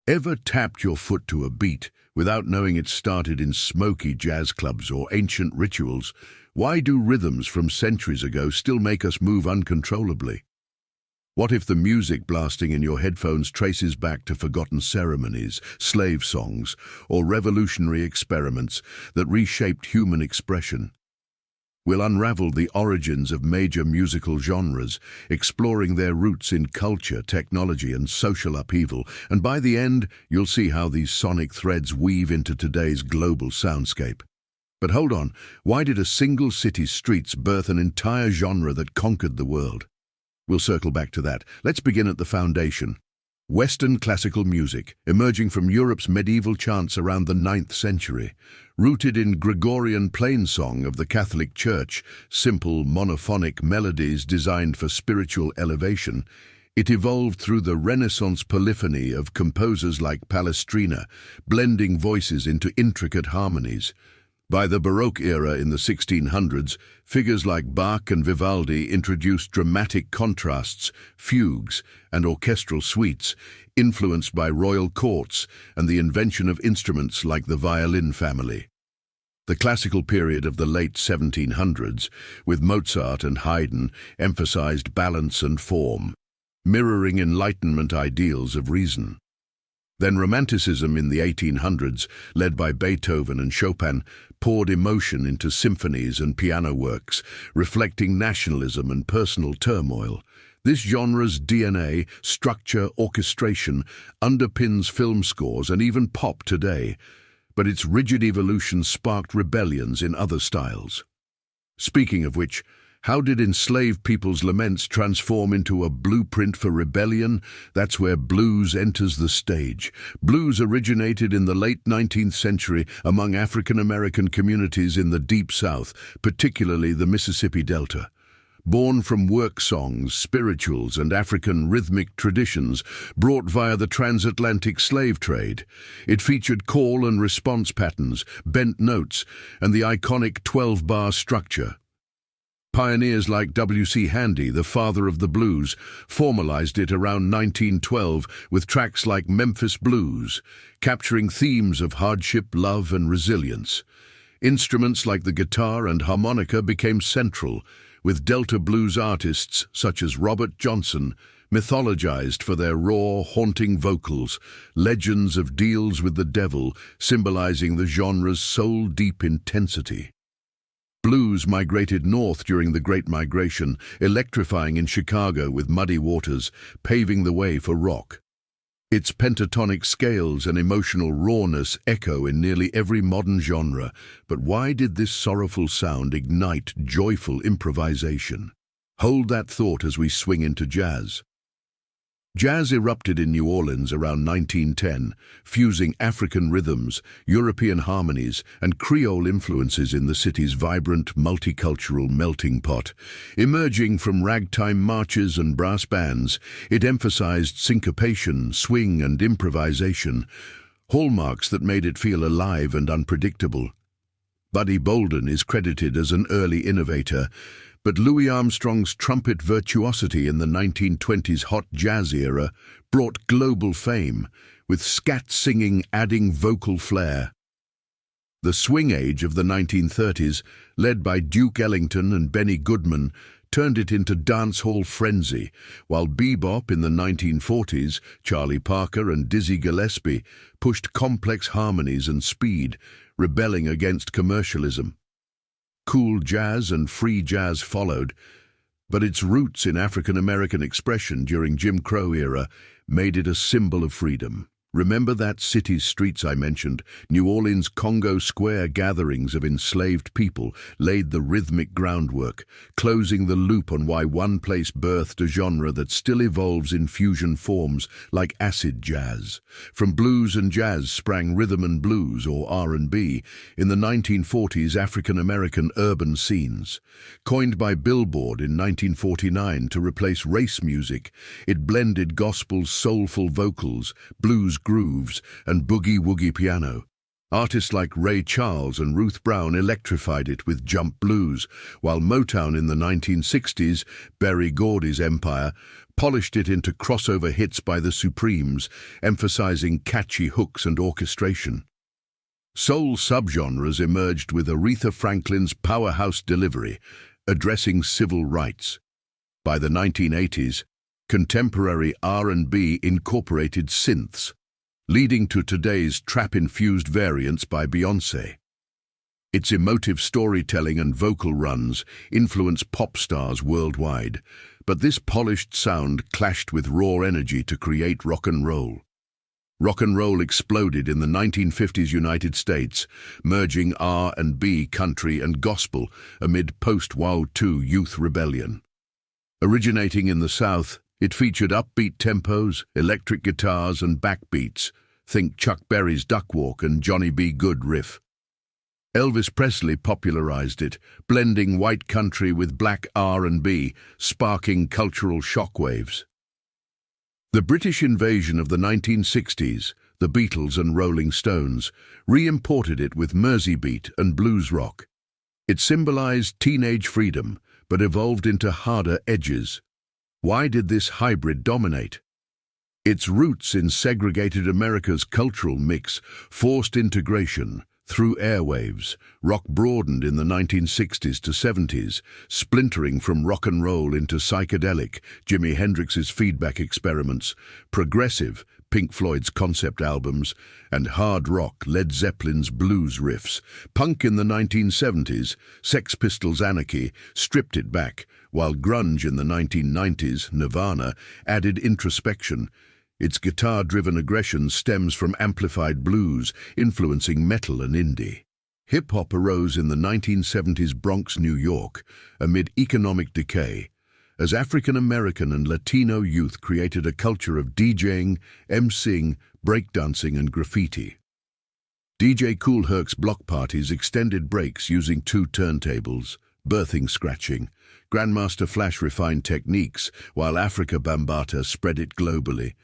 Ever tapped your foot to a beat without knowing it started in smoky jazz clubs or ancient rituals? Why do rhythms from centuries ago still make us move uncontrollably? What if the music blasting in your headphones traces back to forgotten ceremonies, slave songs, or revolutionary experiments that reshaped human expression? We'll unravel the origins of major musical genres, exploring their roots in culture, technology, and social upheaval, and by the end, you'll see how these sonic threads weave into today's global soundscape. But hold on, why did a single city's streets birth an entire genre that conquered the world? We'll circle back to that. Let's begin at the foundation. Western classical music, emerging from Europe's medieval chants around the 9th century. Rooted in Gregorian plainsong of the Catholic Church, simple monophonic melodies designed for spiritual elevation, it evolved through the Renaissance polyphony of composers like Palestrina, blending voices into intricate harmonies. By the Baroque era in the 1600s, figures like Bach and Vivaldi introduced dramatic contrasts, fugues, and orchestral suites, influenced by royal courts and the invention of instruments like the violin family. The classical period of the late 1700s, with Mozart and Haydn, emphasized balance and form, mirroring Enlightenment ideals of reason. Then Romanticism in the 1800s, led by Beethoven and Chopin, poured emotion into symphonies and piano works, reflecting nationalism and personal turmoil. This genre's DNA, structure, orchestration, underpins film scores and even pop today, but its rigid evolution sparked rebellions in other styles. Speaking of which, how did enslaved people's laments transform into a blueprint for rebellion? That's where blues enters the stage. Blues originated in the late 19th century among African American communities in the Deep South, particularly the Mississippi Delta. Born from work songs, spirituals, and African rhythmic traditions brought via the transatlantic slave trade, it featured call and response patterns, bent notes, and the iconic 12-bar structure. Pioneers like W.C. Handy, the father of the blues, formalized it around 1912 with tracks like Memphis Blues, capturing themes of hardship, love, and resilience. Instruments like the guitar and harmonica became central, with Delta blues artists such as Robert Johnson mythologized for their raw, haunting vocals, legends of deals with the devil symbolizing the genre's soul-deep intensity. Blues migrated north during the Great Migration, electrifying in Chicago with Muddy Waters, paving the way for rock. Its pentatonic scales and emotional rawness echo in nearly every modern genre, but why did this sorrowful sound ignite joyful improvisation? Hold that thought as we swing into jazz. Jazz erupted in New Orleans around 1910, fusing African rhythms, European harmonies, and Creole influences in the city's vibrant, multicultural melting pot. Emerging from ragtime marches and brass bands, it emphasized syncopation, swing, and improvisation, hallmarks that made it feel alive and unpredictable. Buddy Bolden is credited as an early innovator, but Louis Armstrong's trumpet virtuosity in the 1920s hot jazz era brought global fame, with scat singing adding vocal flair. The swing age of the 1930s, led by Duke Ellington and Benny Goodman, turned it into dancehall frenzy, while bebop in the 1940s, Charlie Parker and Dizzy Gillespie, pushed complex harmonies and speed, rebelling against commercialism. Cool jazz and free jazz followed, but its roots in African American expression during Jim Crow era made it a symbol of freedom. Remember that city's streets I mentioned? New Orleans' Congo Square gatherings of enslaved people laid the rhythmic groundwork, closing the loop on why one place birthed a genre that still evolves in fusion forms like acid jazz. From blues and jazz sprang rhythm and blues, or R&B, in the 1940s African-American urban scenes. Coined by Billboard in 1949 to replace race music, it blended gospel's soulful vocals, blues grooves, and boogie-woogie piano. Artists like Ray Charles and Ruth Brown electrified it with jump blues, while Motown in the 1960s, Berry Gordy's empire, polished it into crossover hits by the Supremes, emphasizing catchy hooks and orchestration. Soul subgenres emerged with Aretha Franklin's powerhouse delivery, addressing civil rights. By the 1980s, contemporary R&B incorporated synths, leading to today's trap-infused variants by Beyoncé. Its emotive storytelling and vocal runs influence pop stars worldwide, but this polished sound clashed with raw energy to create rock and roll. Rock and roll exploded in the 1950s United States, merging R&B, country, and gospel amid post-World War II youth rebellion. Originating in the South, it featured upbeat tempos, electric guitars, and backbeats. Think Chuck Berry's Duck Walk and Johnny B. Good riff. Elvis Presley popularized it, blending white country with black R&B, sparking cultural shockwaves. The British invasion of the 1960s, the Beatles and Rolling Stones, re-imported it with Merseybeat and blues rock. It symbolized teenage freedom, but evolved into harder edges. Why did this hybrid dominate? Its roots in segregated America's cultural mix forced integration. Through airwaves, rock broadened in the 1960s to 70s, splintering from rock and roll into psychedelic, Jimi Hendrix's feedback experiments, progressive, Pink Floyd's concept albums, and hard rock, Led Zeppelin's blues riffs. Punk in the 1970s, Sex Pistols' Anarchy, stripped it back, while grunge in the 1990s, Nirvana, added introspection. Its guitar-driven aggression stems from amplified blues, influencing metal and indie. Hip-hop arose in the 1970s Bronx, New York, amid economic decay, as African-American and Latino youth created a culture of DJing, MCing, breakdancing, and graffiti. DJ Kool Herc's block parties extended breaks using 2 turntables, birthing scratching. Grandmaster Flash refined techniques, while Africa Bambaataa spread it globally.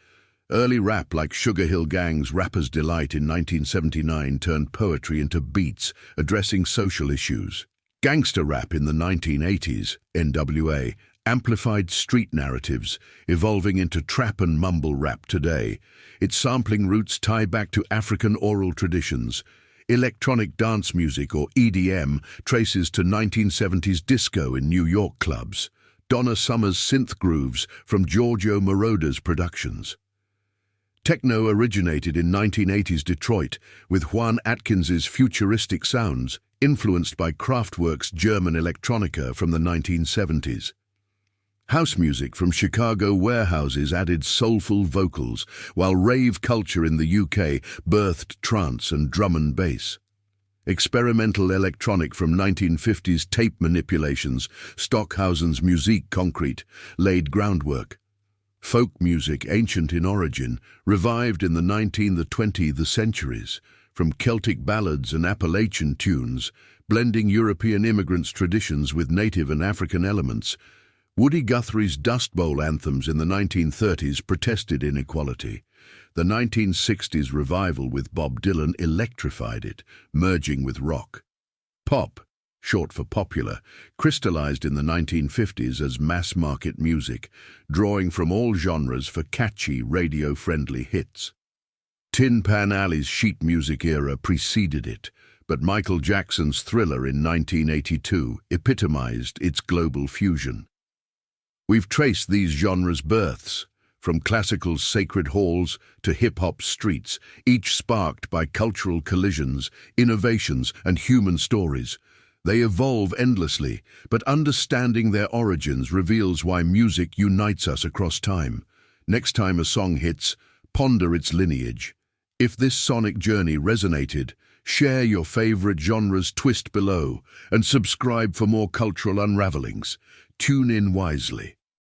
Early rap like Sugar Hill Gang's Rapper's Delight in 1979 turned poetry into beats, addressing social issues. Gangster rap in the 1980s, NWA, amplified street narratives, evolving into trap and mumble rap today. Its sampling roots tie back to African oral traditions. Electronic dance music, or EDM, traces to 1970s disco in New York clubs. Donna Summer's synth grooves from Giorgio Moroder's productions. Techno originated in 1980s Detroit, with Juan Atkins's futuristic sounds, influenced by Kraftwerk's German electronica from the 1970s. House music from Chicago warehouses added soulful vocals, while rave culture in the UK birthed trance and drum and bass. Experimental electronic from 1950s tape manipulations, Stockhausen's Musik Concrete, laid groundwork. Folk music, ancient in origin, revived in the 19th–20th centuries, from Celtic ballads and Appalachian tunes, blending European immigrants' traditions with native and African elements. Woody Guthrie's Dust Bowl anthems in the 1930s protested inequality. The 1960s revival with Bob Dylan electrified it, merging with rock. Pop, short for popular, crystallized in the 1950s as mass-market music, drawing from all genres for catchy, radio-friendly hits. Tin Pan Alley's sheet music era preceded it, but Michael Jackson's Thriller in 1982 epitomized its global fusion. We've traced these genres' births, from classical's sacred halls to hip-hop's streets, each sparked by cultural collisions, innovations, and human stories. They evolve endlessly, but understanding their origins reveals why music unites us across time. Next time a song hits, ponder its lineage. If this sonic journey resonated, share your favorite genres twist below and subscribe for more cultural unravelings. Tune in wisely.